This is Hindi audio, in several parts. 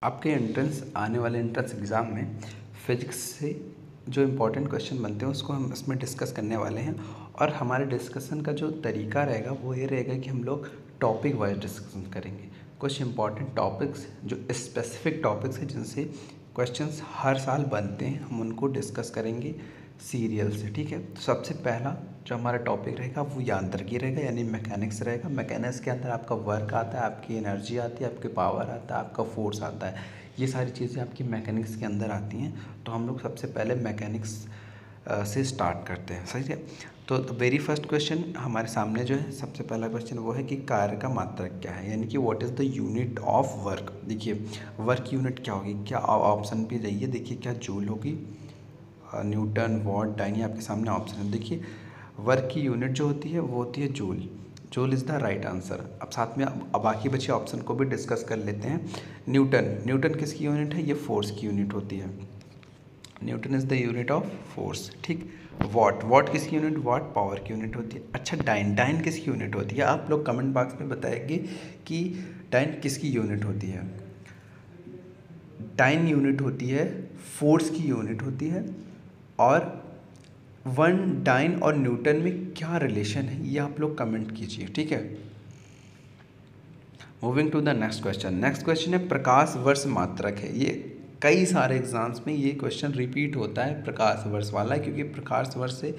आपके एंट्रेंस आने वाले एंट्रेंस एग्ज़ाम में फिजिक्स से जो इम्पोर्टेंट क्वेश्चन बनते हैं उसको हम इसमें डिस्कस करने वाले हैं। और हमारे डिस्कशन का जो तरीका रहेगा वो ये रहेगा कि हम लोग टॉपिक वाइज डिस्कशन करेंगे। कुछ इम्पॉर्टेंट टॉपिक्स जो स्पेसिफिक टॉपिक्स हैं जिनसे क्वेश्चंस हर साल बनते हैं, हम उनको डिस्कस करेंगे सीरियल से। ठीक है, तो सबसे पहला जो हमारा टॉपिक रहेगा वो यांत्रिकी रहेगा, यानी मैकेनिक्स रहेगा। मैकेनिक्स के अंदर आपका वर्क आता है, आपकी एनर्जी आती है, आपके पावर आता है, आपका फोर्स आता है। ये सारी चीज़ें आपकी मैकेनिक्स के अंदर आती हैं। तो हम लोग सबसे पहले मैकेनिक्स से स्टार्ट करते हैं। सही है, तो वेरी फर्स्ट क्वेश्चन हमारे सामने जो है, सबसे पहला क्वेश्चन वो है कि कार्य का मात्रक क्या है, यानी कि what is the unit of work. देखिए वर्क यूनिट क्या होगी, क्या ऑप्शन पे जाइए, देखिए क्या जूल होगी, न्यूटन, वॉट, डाइन, ये आपके सामने ऑप्शन है। देखिए वर्क की यूनिट जो होती है वो होती है joule. Joule is the right answer. अब साथ में अब बाकी बचे ऑप्शन को भी डिस्कस कर लेते हैं। न्यूटन किसकी यूनिट है, ये फोर्स की यूनिट होती है। Newton is the unit of force. ठीक, वॉट किसकी यूनिट, वॉट पावर की यूनिट होती है। अच्छा डाइन किसकी यूनिट होती है, आप लोग कमेंट बॉक्स में बताएंगे कि डाइन किसकी यूनिट होती है। डाइन यूनिट होती है फोर्स की यूनिट होती है। और वन डाइन और न्यूटन में क्या रिलेशन है ये आप लोग कमेंट कीजिए। ठीक है, moving to the next question. Next question है प्रकाश वर्ष मात्रक है। ये कई सारे एग्जाम्स में ये क्वेश्चन रिपीट होता है प्रकाश वर्ष वाला, क्योंकि प्रकाश वर्ष से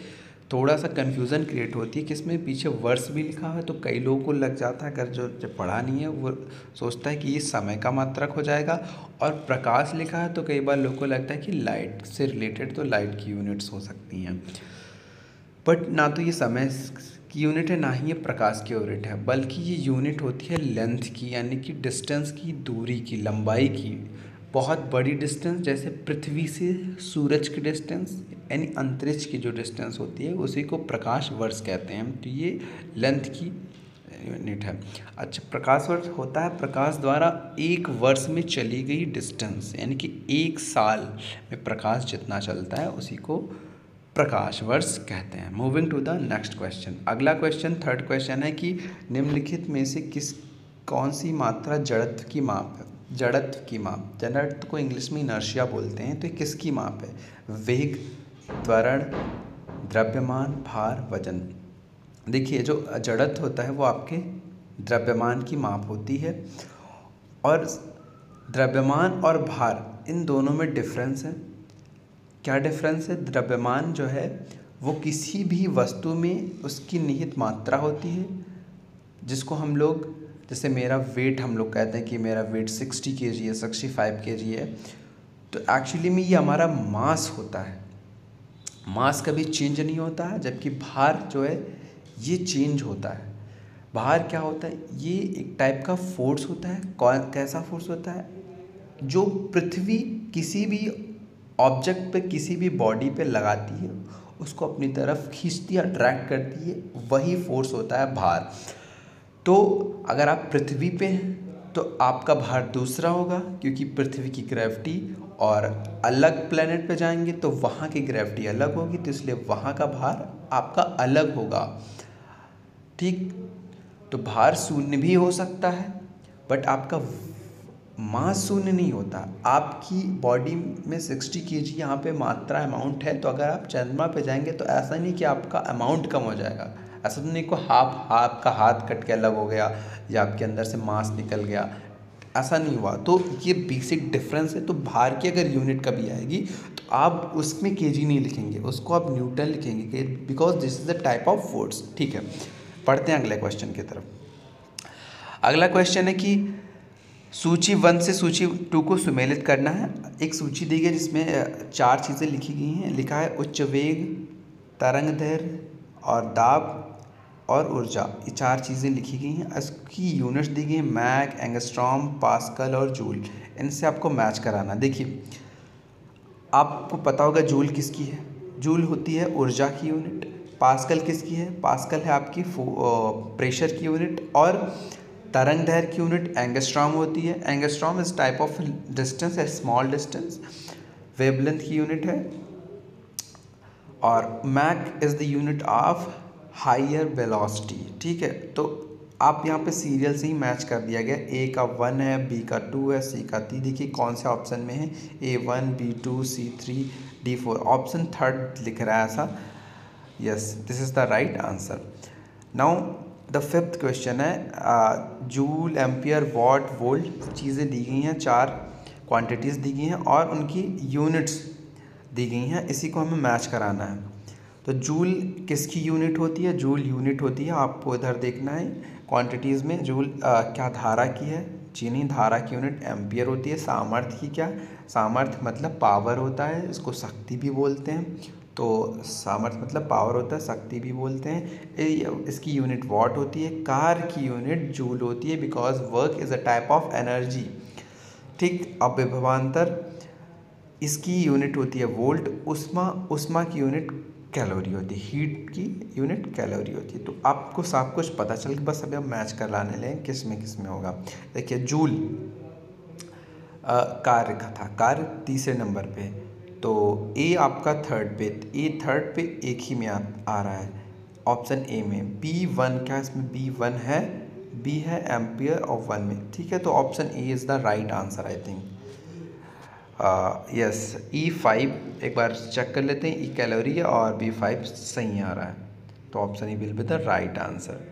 थोड़ा सा कन्फ्यूज़न क्रिएट होती है कि इसमें पीछे वर्ष भी लिखा है, तो कई लोगों को लग जाता है, अगर जो पढ़ा नहीं है वो सोचता है कि ये समय का मात्रक हो जाएगा। और प्रकाश लिखा है तो कई बार लोगों को लगता है कि लाइट से रिलेटेड, तो लाइट की यूनिट्स हो सकती हैं। बट ना तो ये समय की यूनिट है, ना ही ये प्रकाश की यूनिट है, बल्कि ये यूनिट होती है लेंथ की, यानी कि डिस्टेंस की, दूरी की, लंबाई की। बहुत बड़ी डिस्टेंस जैसे पृथ्वी से सूरज की डिस्टेंस, यानी अंतरिक्ष की जो डिस्टेंस होती है उसी को प्रकाश वर्ष कहते हैं। तो ये लेंथ की यूनिट है। अच्छा, प्रकाश वर्ष होता है प्रकाश द्वारा एक वर्ष में चली गई डिस्टेंस, यानी कि एक साल में प्रकाश जितना चलता है उसी को प्रकाश वर्ष कहते हैं। Moving to the next question. अगला क्वेश्चन थर्ड क्वेश्चन है कि निम्नलिखित में से कौन सी मात्रा जड़त्व की माप है। जड़त्व को इंग्लिश में इनर्शिया बोलते हैं। तो ये किसकी माप है, वेग, त्वरण, द्रव्यमान, भार, वजन। देखिए जो जड़त्व होता है वो आपके द्रव्यमान की माप होती है। और द्रव्यमान और भार इन दोनों में डिफरेंस है। क्या डिफरेंस है, द्रव्यमान जो है वो किसी भी वस्तु में उसकी निहित मात्रा होती है, जिसको हम लोग, जैसे मेरा वेट, हम लोग कहते हैं कि मेरा वेट 60 kg है, 65 kg है, तो एक्चुअली में ये हमारा मास होता है। मास कभी चेंज नहीं होता है, जबकि भार जो है ये चेंज होता है। भार क्या होता है, ये एक टाइप का फोर्स होता है। कैसा फोर्स होता है, जो पृथ्वी किसी भी ऑब्जेक्ट पे, किसी भी बॉडी पे लगाती है, उसको अपनी तरफ खींचती है, अट्रैक्ट करती है, वही फोर्स होता है भार। तो अगर आप पृथ्वी पे हैं तो आपका भार दूसरा होगा, क्योंकि पृथ्वी की ग्रेविटी, और अलग प्लेनेट पे जाएंगे तो वहाँ की ग्रेविटी अलग होगी, तो इसलिए वहाँ का भार आपका अलग होगा। ठीक, तो भार शून्य भी हो सकता है, बट आपका मास शून्य नहीं होता। आपकी बॉडी में 60 kg यहाँ पे मात्रा अमाउंट है, तो अगर आप चंद्रमा पे जाएंगे तो ऐसा नहीं कि आपका अमाउंट कम हो जाएगा। ऐसा तो नहीं को आपका हाथ कट के अलग हो गया या आपके अंदर से मास निकल गया, ऐसा नहीं हुआ। तो ये बेसिक डिफरेंस है। तो भार की अगर यूनिट कभी आएगी तो आप उसमें kg नहीं लिखेंगे, उसको आप न्यूटन लिखेंगे, because this is the type of force. ठीक है, पढ़ते हैं अगले क्वेश्चन की तरफ। अगला क्वेश्चन है कि सूची 1 से सूची 2 को सुमेलित करना है। एक सूची दी गई जिसमें 4 चीज़ें लिखी गई हैं। लिखा है उच्च वेग, तरंग दैर्घ्य और दाब और ऊर्जा, ये 4 चीज़ें लिखी गई हैं। इसकी यूनिट्स दी गई हैं मैक, एंगस्ट्रॉम, पास्कल और जूल। इनसे आपको मैच कराना। देखिए आपको पता होगा जूल किसकी है, जूल होती है ऊर्जा की यूनिट। पास्कल किसकी है, पास्कल है आपकी प्रेशर की यूनिट। और तरंग दैर्घ्य की यूनिट एंगस्ट्रॉम होती है। Angstrom is type of distance, है स्मॉल डिस्टेंस। वेवलेंथ की यूनिट है। और Mach is the unit of higher velocity. ठीक है, तो आप यहाँ पे सीरियल से ही मैच कर दिया गया, ए का 1 है, बी का 2 है, सी का 3, देखिए कौन से ऑप्शन में है, A1, B2, C3, D4, option third लिख रहा है ऐसा। Yes, this is the right answer. Now the fifth question है, जूल, एम्पियर, वॉट, वोल्ट चीज़ें दी गई हैं, 4 क्वांटिटीज़ दी गई हैं और उनकी यूनिट्स दी गई हैं, इसी को हमें मैच कराना है। तो जूल किसकी यूनिट होती है, जूल यूनिट होती है, आपको इधर देखना है क्वांटिटीज़ में। जूल क्या धारा की है, चीनी धारा की यूनिट एम्पियर होती है। सामर्थ्य की क्या, सामर्थ्य मतलब पावर होता है, इसको शक्ति भी बोलते हैं। तो सामर्थ्य मतलब पावर होता है, शक्ति भी बोलते हैं। इसकी यूनिट वॉट होती है। कार्य की यूनिट जूल होती है, because work is a type of energy. ठीक, अब विभवांतर, इसकी यूनिट होती है वोल्ट। उष्मा, उष्मा की यूनिट कैलोरी होती है, हीट की यूनिट कैलोरी होती है। तो आपको सब कुछ पता चल गया, बस अभी हम मैच कर लाने लें किस में होगा। देखिए जूल कार्य का था, कार्य तीसरे नंबर पे, तो ए आपका थर्ड पे, ए थर्ड पे एक ही में आ रहा है ऑप्शन ए में। B1 क्या इसमें B1 है, बी है एम्पियर और 1 में, ठीक है। तो option A is the right answer I think. Yes, E5 एक बार चेक कर लेते हैं, ई कैलोरी है और B5 सही आ रहा है, तो option E will be the right answer.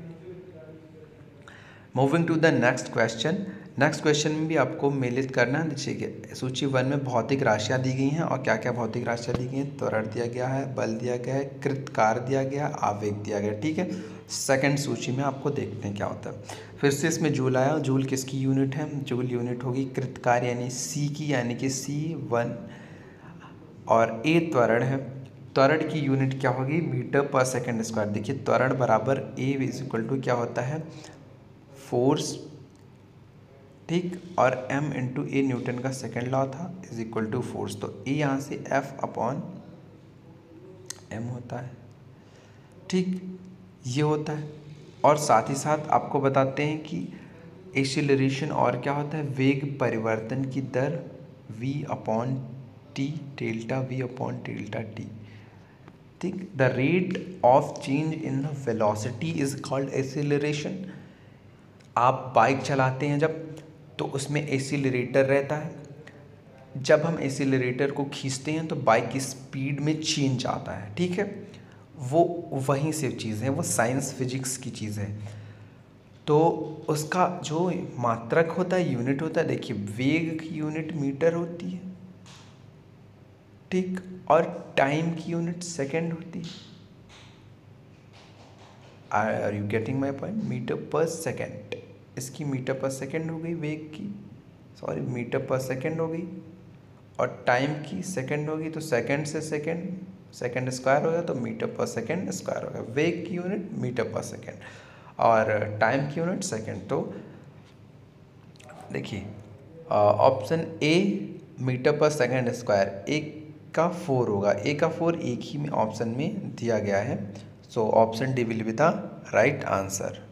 Moving to the next question. Next question में भी आपको मिलित करना है। देखिए सूची 1 में भौतिक राशियाँ दी गई हैं, और क्या क्या भौतिक राशियाँ दी गई हैं, त्वरण दिया गया है, बल दिया गया है, कृतकार दिया गया, आवेग दिया गया, ठीक है। सेकंड सूची में आपको देखते हैं क्या होता है। फिर से इसमें जूल आया, जूल किसकी यूनिट है, जूल यूनिट होगी कृतकार यानी सी की, यानी कि C1, और ए त्वरण है, त्वरण की यूनिट क्या होगी, मीटर पर सेकंड स्क्वायर। देखिए त्वरण बराबर ए इज इक्वल टू क्या होता है, फोर्स, ठीक, और m इंटू ए न्यूटन का सेकेंड लॉ था, इज इक्वल टू फोर्स। तो ए यहाँ से F अपॉन m होता है, ठीक, ये होता है। और साथ ही साथ आपको बताते हैं कि एक्सीलरेशन और क्या होता है, वेग परिवर्तन की दर v upon T, delta v upon delta T, ठीक। The rate of change in the velocity is called acceleration. आप बाइक चलाते हैं जब, तो उसमें एक्सीलरेटर रहता है, जब हम एक्सीलरेटर को खींचते हैं तो बाइक की स्पीड में चेंज आता है, ठीक है। वो वहीं से चीज़ है, वो साइंस फिजिक्स की चीज़ है। तो उसका जो मात्रक होता है, यूनिट होता है, देखिए वेग की यूनिट मीटर होती है, ठीक, और टाइम की यूनिट सेकंड होती है। Are you getting my point, metre पर सेकेंड, इसकी मीटर पर सेकेंड हो गई, वेग की सॉरी मीटर पर सेकेंड हो गई, और टाइम की सेकेंड होगी, तो सेकेंड से सेकेंड, सेकेंड स्क्वायर हो गया तो मीटर पर सेकेंड स्क्वायर हो गया। वेग की यूनिट मीटर पर सेकेंड और टाइम की यूनिट सेकेंड। तो देखिए ऑप्शन ए मीटर पर सेकेंड स्क्वायर, एक का 4 होगा, ए का 4 एक ही में ऑप्शन में दिया गया है, so option D will be the right answer.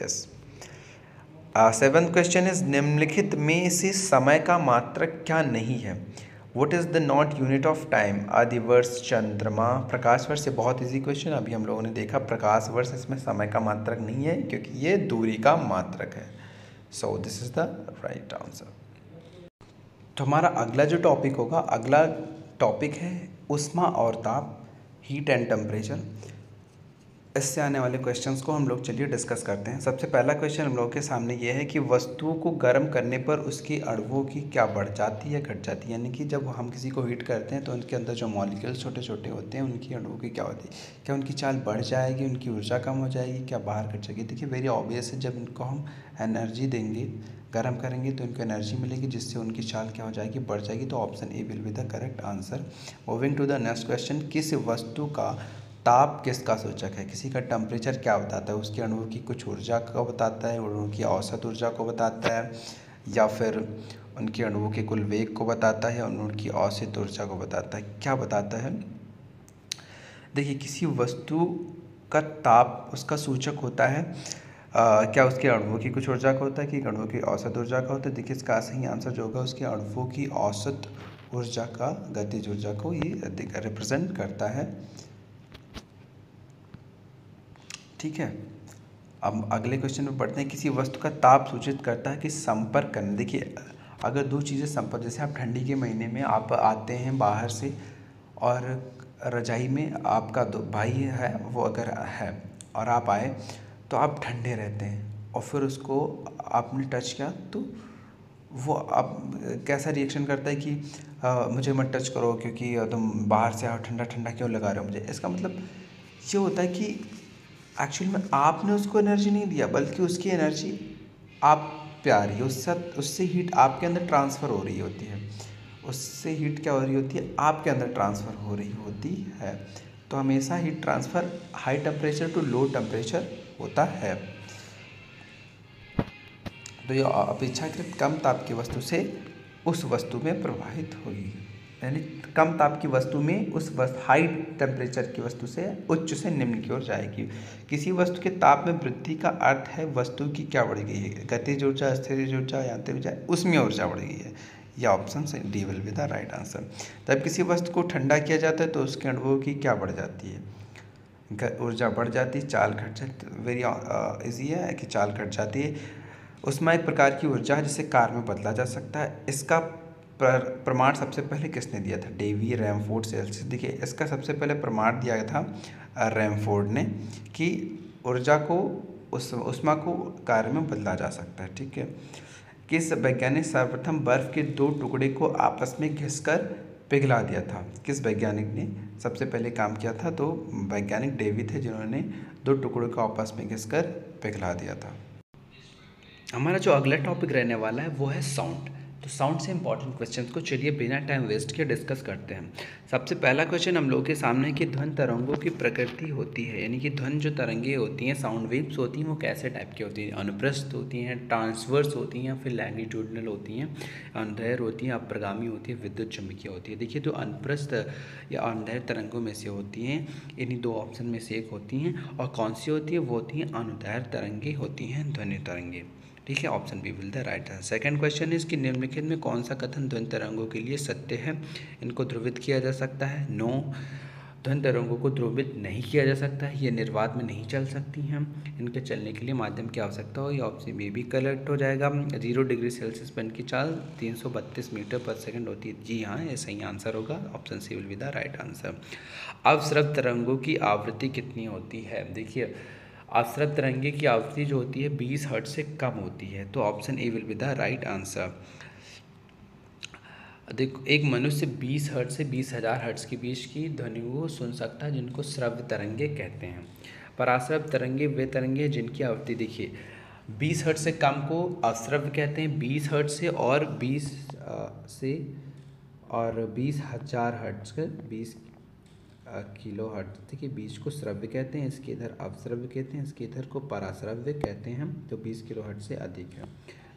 Yes. Seventh question is, निम्नलिखित में से समय का मात्रक क्या नहीं है। What is the not unit of time, आदि वर्ष, चंद्रमा, प्रकाश वर्ष। ये बहुत इजी क्वेश्चन, अभी हम लोगों ने देखा प्रकाश वर्ष, इसमें समय का मात्रक नहीं है क्योंकि ये दूरी का मात्रक है। So this is the right answer. तो हमारा अगला जो टॉपिक होगा, अगला टॉपिक है ऊष्मा और ताप, हीट एंड टेम्परेचर। इससे आने वाले क्वेश्चंस को हम लोग चलिए डिस्कस करते हैं। सबसे पहला क्वेश्चन हम लोगों के सामने ये है कि वस्तुओं को गर्म करने पर उसकी अणुओं की क्या बढ़ जाती है, घट जाती है। यानी कि जब हम किसी को हीट करते हैं तो उनके अंदर जो मॉलिक्यूल्स छोटे छोटे होते हैं, उनकी अणुओं की क्या होती है, क्या उनकी चाल बढ़ जाएगी, उनकी ऊर्जा कम हो जाएगी, क्या बाहर घट जाएगी। देखिए वेरी ऑब्वियस है, जब इनको हम एनर्जी देंगे, गर्म करेंगे तो इनको एनर्जी मिलेगी, जिससे उनकी चाल क्या हो जाएगी, बढ़ जाएगी। तो option A will be the correct answer. Moving to the next question, किस वस्तु का ताप किसका सूचक है। किसी का टेम्परेचर क्या बताता है, उसके अणुओं की कुछ ऊर्जा को बताता है, अणुओं की औसत ऊर्जा को बताता है, या फिर उनके अणुओं के कुल वेग को बताता है, उनकी औसत ऊर्जा को बताता है, क्या बताता है। देखिए किसी वस्तु का ताप उसका सूचक होता है, क्या उसके अणुओं की कुछ ऊर्जा का होता है कि अणुओं की औसत ऊर्जा का होता है। देखिए इसका सही आंसर जो होगा, उसके अणुओं की औसत ऊर्जा का, गतिज ऊर्जा को ये रिप्रेजेंट करता है, ठीक है। अब अगले क्वेश्चन में पढ़ते हैं, किसी वस्तु का ताप सूचित करता है कि संपर्क करना। देखिए अगर दो चीज़ें संपर्क, जैसे आप ठंडी के महीने में आप आते हैं बाहर से और रजाई में आपका दो भाई है वो अगर है और आप आए तो आप ठंडे रहते हैं और फिर उसको आपने टच किया तो वो आप कैसा रिएक्शन करता है कि मुझे मत टच करो क्योंकि तुम बाहर से आओ, ठंडा ठंडा क्यों लगा रहे हो मुझे। इसका मतलब ये होता है कि एक्चुअल में आपने उसको एनर्जी नहीं दिया बल्कि उसकी एनर्जी आप पे आ रही है, उससे हीट आपके अंदर ट्रांसफ़र हो रही होती है, उससे हीट क्या हो रही होती है आपके अंदर ट्रांसफ़र हो रही होती है। तो हमेशा heat transfer high temperature to low temperature होता है। तो यह अपेक्षाकृत कम ताप की वस्तु से उस वस्तु में प्रवाहित होगी, यानी कम ताप की वस्तु में उस हाई टेम्परेचर की वस्तु से उच्च से निम्न की ओर जाएगी। किसी वस्तु के ताप में वृद्धि का अर्थ है वस्तु की क्या बढ़ गई है, गतिज ऊर्जा, स्थितिज ऊर्जा, यांत्रिक ऊर्जा, उसमें ऊर्जा बढ़ गई है। यह option D will be the right answer. जब किसी वस्तु को ठंडा किया जाता है तो उसके अणुओं की क्या बढ़ जाती है, ऊर्जा बढ़ जाती है, चाल घट जाती, वेरी इजी है कि चाल घट जाती है। उसमें एक प्रकार की ऊर्जा है जिसे कार में बदला जा सकता है। इसका प्रमाण सबसे पहले किसने दिया था, डेवी, रैमफोर्ड, सेल्सियस। देखिए इसका सबसे पहले प्रमाण दिया गया था रैमफोर्ड ने कि ऊर्जा को उष्मा को कार्य में बदला जा सकता है। ठीक है। किस वैज्ञानिक सर्वप्रथम बर्फ के दो टुकड़े को आपस में घिसकर पिघला दिया था, किस वैज्ञानिक ने सबसे पहले काम किया था, तो वैज्ञानिक डेवी थे जिन्होंने दो टुकड़ों को आपस में घिसकर पिघला दिया था। हमारा जो अगला टॉपिक रहने वाला है वो है साउंड। तो साउंड से इंपॉर्टेंट क्वेश्चन को चलिए बिना टाइम वेस्ट किए डिस्कस करते हैं। सबसे पहला क्वेश्चन हम लोग के सामने है कि ध्वनि तरंगों की प्रकृति होती है, यानी कि ध्वनि जो तरंगें होती हैं, साउंड वेव्स होती हैं, वो कैसे टाइप की होती हैं, अनुप्रस्थ होती हैं, ट्रांसवर्स होती हैं, फिर लैंगिट्यूडनल होती हैं, अनुदैर्घ्य होती हैं, अप्रगामी होती है, विद्युत चुम्बकीय होती है। देखिए जो अनुप्रस्थ या अनुदैर्घ्य तरंगों में से होती हैं, इन्हीं दो ऑप्शन में से एक होती हैं, और कौन सी होती है, वो होती हैं अनुदैर्घ्य तरंगें होती हैं, ध्वनि तरंगें। ठीक है, option B will the right answer. Second question is कि निम्नलिखित में कौन सा कथन ध्वनि तरंगों के लिए सत्य है, इनको ध्रुवित किया जा सकता है। नो, ध्वनि तरंगों को ध्रुवित नहीं किया जा सकता है, ये निर्वात में नहीं चल सकती हैं, इनके चलने के लिए माध्यम की आवश्यकता हो, ये ऑप्शन बी भी करेक्ट हो जाएगा। 0 डिग्री सेल्सियस पर इनकी चाल 332 मीटर पर सेकंड होती है। जी हाँ, ये सही आंसर होगा, option C will be the right answer. अवस्रव तरंगों की आवृत्ति कितनी होती है, देखिए अवस्रव तरंगे की आवृत्ति जो होती है 20 हर्ट्ज से कम होती है, तो option A will be the right answer. देखो एक मनुष्य 20 हर्ट्ज से 20,000 हर्ट्ज के बीच की ध्वनि को सुन सकता है, जिनको श्रव्य तरंगे कहते हैं। पराश्रव्य तरंगे वे तरंगे जिनकी आवृत्ति देखिए 20 हर्ट्ज से कम को अश्रव्य कहते हैं, 20 हर्ट्ज से और 20,000 हर्ट्ज के 20 किलो हर्ट्ज, देखिए 20 को श्रव्य कहते हैं, इसके इधर अवश्रव्य कहते हैं, इसके इधर को पराश्रव्य कहते हैं हम, तो 20 किलो हर्ट्ज से अधिक है।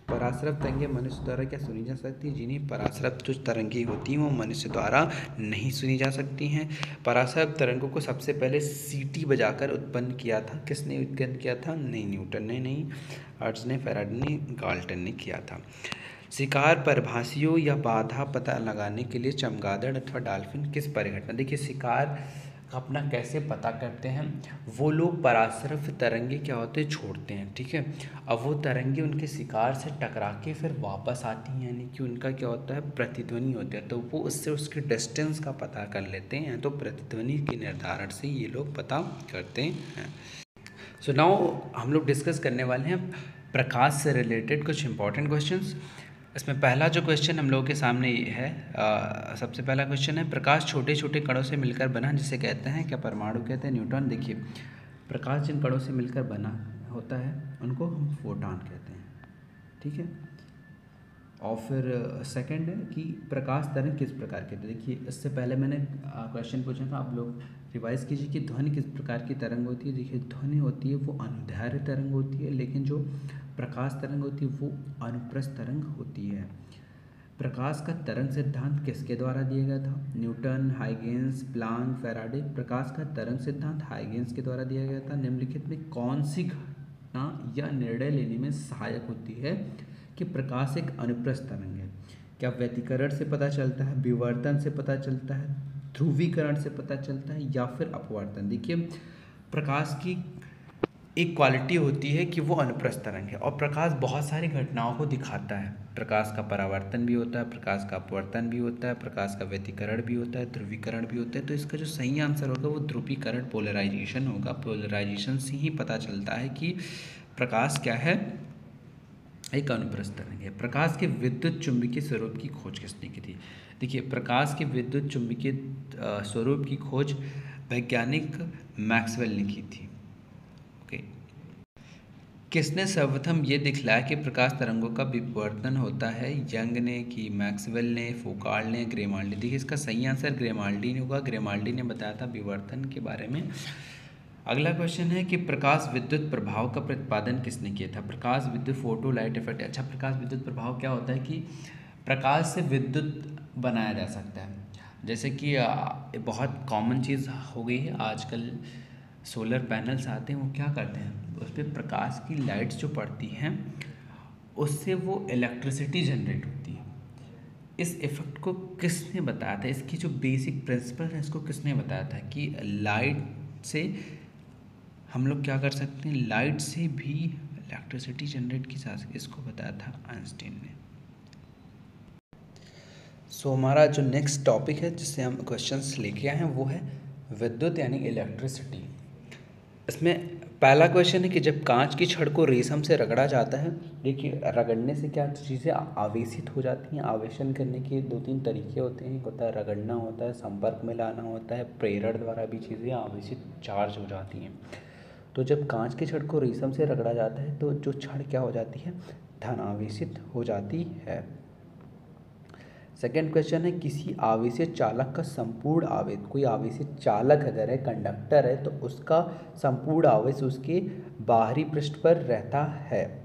पराश्रव तरंगें मनुष्य द्वारा क्या सुनी जा सकती है, जिन्हें पराश्रव जो तरंगें होती हैं वो मनुष्य द्वारा नहीं सुनी जा सकती हैं। पराश्रव तरंगों को सबसे पहले सीटी बजाकर उत्पन्न किया था, किसने उत्पन्न किया था, नहीं न्यूटन ने, नहीं हर्ट्ज ने, फैराडे ने, गाल्टन ने किया था। शिकार परभाषियों या बाधा पता लगाने के लिए चमगादड़ अथवा डॉल्फिन किस परिघटना, देखिए शिकार अपना कैसे पता करते हैं, वो लोग पराश्रव्य तरंगे क्या होते हैं छोड़ते हैं। ठीक है, अब वो तरंगे उनके शिकार से टकरा के फिर वापस आती हैं, यानी कि उनका क्या होता है प्रतिध्वनि होती है, तो वो उससे उसके डिस्टेंस का पता कर लेते हैं, तो प्रतिध्वनि के निर्धारण से ये लोग पता करते हैं। सो नाउ हम लोग डिस्कस करने वाले हैं प्रकाश से रिलेटेड कुछ इंपॉर्टेंट क्वेश्चंस। इसमें पहला जो क्वेश्चन हम लोगों के सामने है, सबसे पहला क्वेश्चन है प्रकाश छोटे छोटे कणों से मिलकर बना जिसे कहते हैं क्या, परमाणु कहते हैं, न्यूट्रॉन। देखिए प्रकाश जिन कणों से मिलकर बना होता है उनको हम फोटॉन कहते हैं। ठीक है, और फिर सेकंड है कि प्रकाश तरंग किस प्रकार के, देखिए इससे पहले मैंने क्वेश्चन पूछा था, आप लोग रिवाइज कीजिए कि ध्वनि किस प्रकार की तरंग होती है। देखिए ध्वनि होती है वो अनुदैर्घ्य तरंग होती है, लेकिन जो प्रकाश तरंग होती है वो अनुप्रस्थ तरंग होती है। प्रकाश का तरंग सिद्धांत किसके द्वारा दिया गया था, न्यूटन, हाइगेंस, प्लांक, फैराडे। प्रकाश का तरंग सिद्धांत हाइगेंस के द्वारा दिया गया था। निम्नलिखित में कौन सी घटना या निर्णय लेने में सहायक होती है कि प्रकाश एक अनुप्रस्थ तरंग है, क्या व्यतिकरण से पता चलता है, विवर्तन से पता चलता है, ध्रुवीकरण से पता चलता है, या फिर अपवर्तन। देखिए प्रकाश की एक क्वालिटी होती है कि वो अनुप्रस्थ तरंग है, और प्रकाश बहुत सारी घटनाओं को दिखाता है। प्रकाश का परावर्तन भी होता है, प्रकाश का अपवर्तन भी होता है, प्रकाश का व्यतिकरण भी होता है, ध्रुवीकरण भी होता है। तो इसका जो सही आंसर होगा वो ध्रुवीकरण, पोलराइजेशन होगा। पोलराइजेशन से ही पता चलता है कि प्रकाश क्या है, एक अनुप्रस्थ तरंग है। प्रकाश के विद्युत चुंबकीय स्वरूप की खोज किसने की थी? देखिए, प्रकाश के विद्युत चुंबकीय स्वरूप की खोज वैज्ञानिक मैक्सवेल ने की थी। ओके। किसने सर्वप्रथम ये दिखलाया कि प्रकाश तरंगों का विवर्तन होता है? यंग ने की, मैक्सवेल ने, फौकाल्ट ने, ग्रेमाल्डी? देखिए, इसका सही आंसर ग्रेमाल्डी ने होगा। ग्रेमाल्डी ने बताया था विवर्तन के बारे में। अगला क्वेश्चन है कि प्रकाश विद्युत प्रभाव का प्रतिपादन किसने किया था? प्रकाश विद्युत, फोटो लाइट इफेक्ट। अच्छा, प्रकाश विद्युत प्रभाव क्या होता है कि प्रकाश से विद्युत बनाया जा सकता है। जैसे कि बहुत कॉमन चीज़ हो गई है आजकल, सोलर पैनल्स आते हैं, वो क्या करते हैं, उस पर प्रकाश की लाइट्स जो पड़ती हैं उससे वो इलेक्ट्रिसिटी जनरेट होती है। इस इफ़ेक्ट को किसने बताया था? इसकी जो बेसिक प्रिंसिपल है इसको किसने बताया था कि लाइट से हम लोग क्या कर सकते हैं, लाइट से भी इलेक्ट्रिसिटी जनरेट की जा सकती है। इसको बताया था आइंस्टीन ने। सो हमारा जो नेक्स्ट टॉपिक है जिससे हम क्वेश्चंस लेके आए हैं वो है विद्युत यानी इलेक्ट्रिसिटी। इसमें पहला क्वेश्चन है कि जब कांच की छड़ को रेशम से रगड़ा जाता है, देखिए रगड़ने से क्या चीज़ें आवेशित हो जाती हैं। आवेशन करने के 2-3 तरीके होते हैं, एक होता है रगड़ना, होता है संपर्क में लाना, होता है प्रेरण द्वारा भी चीज़ें आवेशित चार्ज हो जाती हैं। तो जब कांच की छड़ को रेशम से रगड़ा जाता है तो जो छड़ क्या हो जाती है, धनावेशित हो जाती है। सेकेंड क्वेश्चन है किसी आवेशित चालक का संपूर्ण आवेश, कोई आवेशित चालक अगर है, कंडक्टर है, तो उसका संपूर्ण आवेश उसके बाहरी पृष्ठ पर रहता है।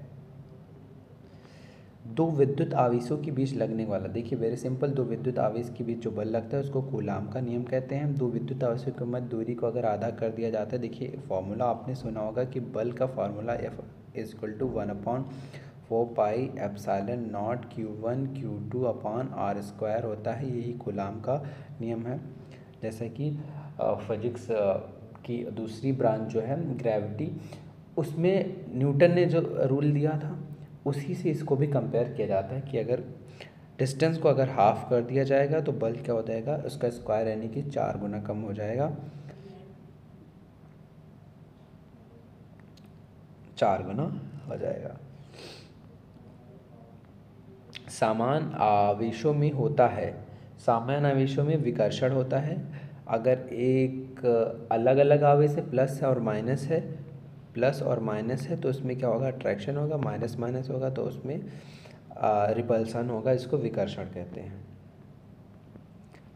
दो विद्युत आवेशों के बीच लगने वाला, देखिए वेरी सिंपल, दो विद्युत आवेश के बीच जो बल लगता है उसको कूलाम का नियम कहते हैं। दो विद्युत आवेशों के मध्य दूरी को अगर आधा कर दिया जाता है, देखिए फॉर्मूला आपने सुना होगा कि बल का formula F=1/4 pi epsilon not Q1 Q2 upon R² होता है। यही कूलाम का नियम है। जैसे कि फिजिक्स की दूसरी ब्रांच जो है ग्रेविटी, उसमें न्यूटन ने जो रूल दिया था उसी से इसको भी कंपेयर किया जाता है कि अगर डिस्टेंस को अगर हाफ कर दिया जाएगा तो बल क्या हो जाएगा, उसका स्क्वायर यानी कि 4 गुना कम हो जाएगा, 4 गुना हो जाएगा। समान आवेशों में होता है, समान आवेशों में विकर्षण होता है। अगर एक अलग अलग आवेश है, प्लस और माइनस है, प्लस और माइनस है, तो उसमें क्या होगा, अट्रैक्शन होगा, माइनस माइनस होगा तो उसमें रिपल्सन होगा, इसको विकर्षण कहते हैं।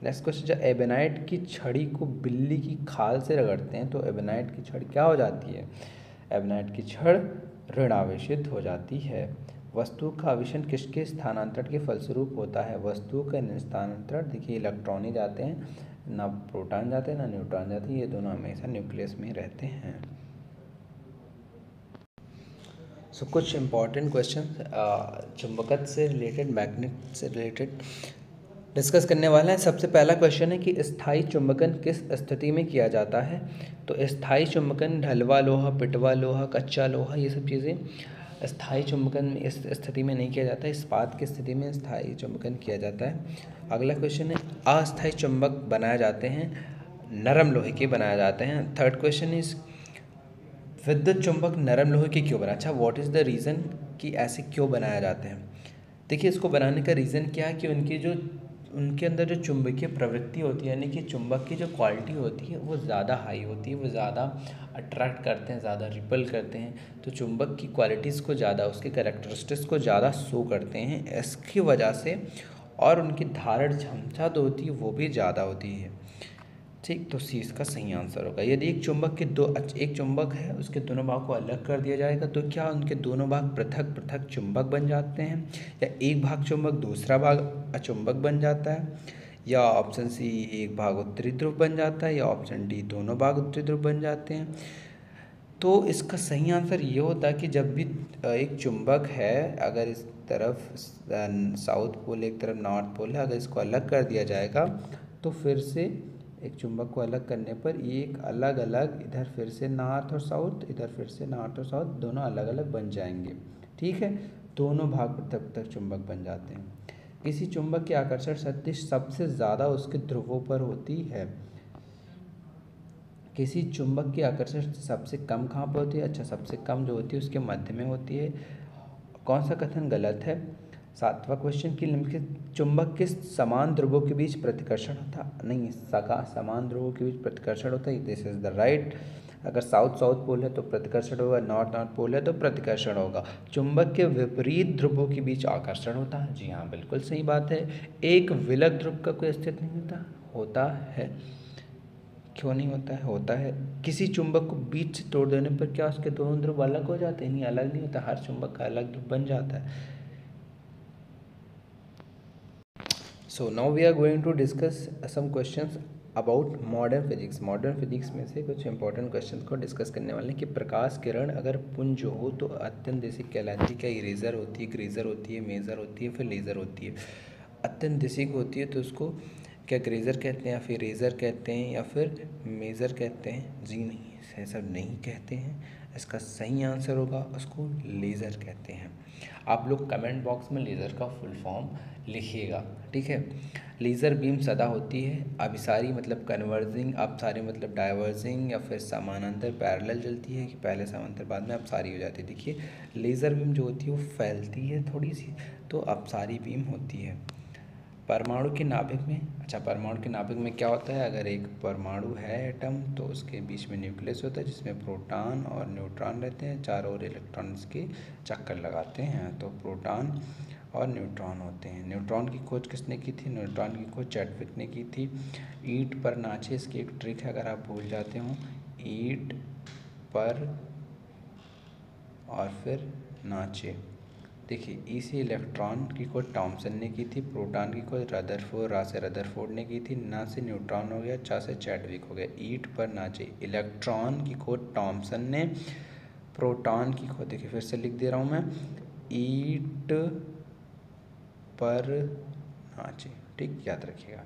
नेक्स्ट क्वेश्चन, जब एबेनाइट की छड़ी को बिल्ली की खाल से रगड़ते हैं तो एबेनाइट की छड़ क्या हो जाती है? एबेनाइट की छड़ ऋण आवेशित हो जाती है। वस्तु का आवेशन किसके स्थानांतरण के फलस्वरूप होता है? वस्तु का स्थानांतरण, देखिए इलेक्ट्रॉन ही जाते हैं, ना प्रोटॉन जाते हैं ना न्यूट्रॉन जाते हैं, ये दोनों हमेशा न्यूक्लियस में रहते हैं। सो कुछ इम्पॉर्टेंट क्वेश्चन चुंबकत्व से रिलेटेड, मैग्नेट से रिलेटेड डिस्कस करने वाला है। सबसे पहला क्वेश्चन है कि स्थायी चुंबकन किस स्थिति में किया जाता है? तो स्थायी चुंबकन ढलवा लोहा, पिटवा लोहा, कच्चा लोहा, ये सब चीज़ें स्थायी चुंबकन में इस स्थिति में नहीं किया जाता है। इस्पात की स्थिति में स्थायी चुंबकन किया जाता है। अगला क्वेश्चन है अस्थायी चुंबक बनाए जाते हैं, नरम लोहे के बनाए जाते हैं। थर्ड क्वेश्चन इज विद्युत चुंबक नरम लोहे के क्यों बना? अच्छा, व्हाट इज़ द रीज़न कि ऐसे क्यों बनाया जाते हैं? देखिए, इसको बनाने का रीज़न क्या है कि उनके अंदर जो चुंबकीय प्रवृत्ति होती है, यानी कि चुंबक की जो क्वालिटी होती है वो ज़्यादा हाई होती है, वो ज़्यादा अट्रैक्ट करते हैं, ज़्यादा रिपल करते हैं। तो चुंबक की क्वालिटीज़ को ज़्यादा, उसके कैरेक्टरिस्टिक्स को ज़्यादा शो करते हैं, इसकी वजह से, और उनकी धारण क्षमता जो होती है वो भी ज़्यादा होती है। ठीक, तो सी इसका सही आंसर होगा। यदि एक चुंबक है, उसके दोनों भाग को अलग कर दिया जाएगा तो क्या उनके दोनों भाग पृथक पृथक चुंबक बन जाते हैं, या एक भाग चुंबक दूसरा भाग अचुंबक बन जाता है, या ऑप्शन सी एक भाग उत्तरी ध्रुव बन जाता है, या ऑप्शन डी दोनों भाग उत्तरी ध्रुव बन जाते हैं? तो इसका सही आंसर ये होता है कि जब भी एक चुंबक है, अगर इस तरफ साउथ पोल, एक तरफ नॉर्थ पोल है, अगर इसको अलग कर दिया जाएगा तो फिर से एक चुंबक को अलग करने पर ये एक अलग अलग, इधर फिर से नॉर्थ और साउथ, इधर फिर से नॉर्थ और साउथ, दोनों अलग अलग बन जाएंगे। ठीक है, दोनों भाग पर तब तक चुंबक बन जाते हैं। किसी चुंबक की आकर्षण शक्ति सबसे ज़्यादा उसके ध्रुवों पर होती है। किसी चुंबक की आकर्षण सबसे कम कहाँ पर होती है? अच्छा, सबसे कम जो होती है उसके मध्य में होती है। कौन सा कथन गलत है? 7वां क्वेश्चन की निम्नलिखित चुंबक किस समान ध्रुवों के बीच प्रतिकर्षण होता? नहीं, समान ध्रुवों के बीच प्रतिकर्षण होता है, दिस इज द राइट। अगर साउथ साउथ पोल है तो प्रतिकर्षण होगा, नॉर्थ नॉर्थ पोल है तो प्रतिकर्षण होगा। चुंबक के विपरीत ध्रुवों के बीच आकर्षण होता है, जी हाँ बिल्कुल सही बात है। एक विलग ध्रुव का कोई अस्तित्व नहीं होता? होता है। क्यों नहीं होता है? होता है। किसी चुंबक को बीच से तोड़ देने पर क्या उसके दोनों ध्रुव अलग हो जाते हैं? नहीं, अलग नहीं होता, हर चुंबक का अलग ध्रुव बन जाता है। So now we are going to discuss some questions about modern physics. Modern physics में से कुछ इंपॉर्टेंट क्वेश्चंस को डिस्कस करने वाले हैं कि प्रकाश किरण अगर पुंज हो तो अत्यंत देशिक कहलाती है। क्या इरेजर होती है, ग्रेजर होती है, मेजर होती है, फिर लेज़र होती है? अत्यंत देशिक होती है तो उसको क्या ग्रेजर कहते हैं या फिर रेजर कहते हैं या फिर मेज़र कहते हैं? जी नहीं, ऐसा नहीं कहते हैं। इसका सही आंसर होगा उसको लेज़र कहते हैं। आप लोग कमेंट बॉक्स में लेज़र का फुल फॉर्म लिखिएगा, ठीक है। लेज़र बीम सदा होती है, अभिसारी मतलब कन्वर्जिंग, अपसारी मतलब डाइवर्जिंग, या फिर समानांतर पैरेलल जलती है कि पहले समांतर बाद में अपसारी हो जाती है। देखिए लेज़र बीम जो होती है वो फैलती है थोड़ी सी, तो अपसारी बीम होती है। परमाणु के नाभिक में, अच्छा परमाणु के नाभिक में क्या होता है? अगर एक परमाणु है एटम तो उसके बीच में न्यूक्लियस होता है जिसमें प्रोटॉन और न्यूट्रॉन रहते हैं, चारों ओर इलेक्ट्रॉन्स के चक्कर लगाते हैं, तो प्रोटॉन और न्यूट्रॉन होते हैं। न्यूट्रॉन की खोज किसने की थी? न्यूट्रॉन की खोज चैडविक ने की थी। ईंट पर नाचे, इसकी एक ट्रिक है अगर आप भूल जाते हो, ईंट पर और फिर नाचे। देखिए ई से इलेक्ट्रॉन की खोज टॉमसन ने की थी, प्रोटॉन की खोज रदरफोर्ड ने की थी, ना से न्यूट्रॉन हो गया, चा से चैडविक हो गया। ईंट पर नाचे, इलेक्ट्रॉन की खोज टॉमसन ने, प्रोटॉन की खोज, देखिए फिर से लिख दे रहा हूँ मैं, ईंट पर नाचे, ठीक, याद रखिएगा।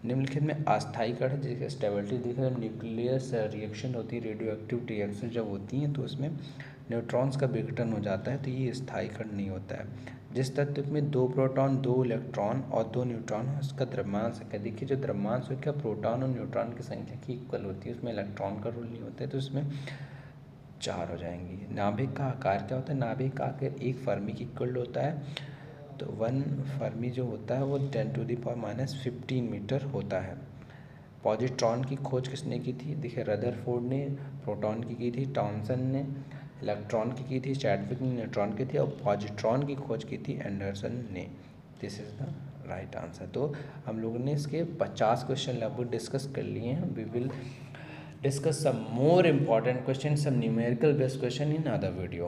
निम्नलिखित में अस्थायी कण जैसे स्टेबिलिटी देखा, न्यूक्लियस रिएक्शन होती है, रेडियो एक्टिव रिएक्शन जब होती हैं तो उसमें न्यूट्रॉन्स का विघटन हो जाता है, तो ये स्थायी कण नहीं होता है। जिस तत्व में 2 प्रोटॉन 2 इलेक्ट्रॉन और 2 न्यूट्रॉन है उसका द्रव्यमान संख्या, देखिए जो द्रव्यमान संख्या प्रोटॉन और न्यूट्रॉन की संख्या की इक्वल होती है उसमें इलेक्ट्रॉन का रोल नहीं होता है, तो उसमें 4 हो जाएंगी। नाभिक का आकार क्या होता है? नाभिक का आकार एक फर्मी की इक्वल होता है, तो 1 फर्मी जो होता है वो 10⁻⁻15 मीटर होता है। पॉजिट्रॉन की खोज किसने की थी? देखिए रदरफोर्ड ने प्रोटॉन की थी, टॉमसन ने इलेक्ट्रॉन की थी, चैडविक ने न्यूट्रॉन की थी, और पॉजिट्रॉन की खोज की थी एंडरसन ने। This is the right answer. तो हम लोगों ने इसके 50 क्वेश्चन लगभग डिस्कस कर लिए हैं। We will discuss some more important questions, some numerical based question in other video.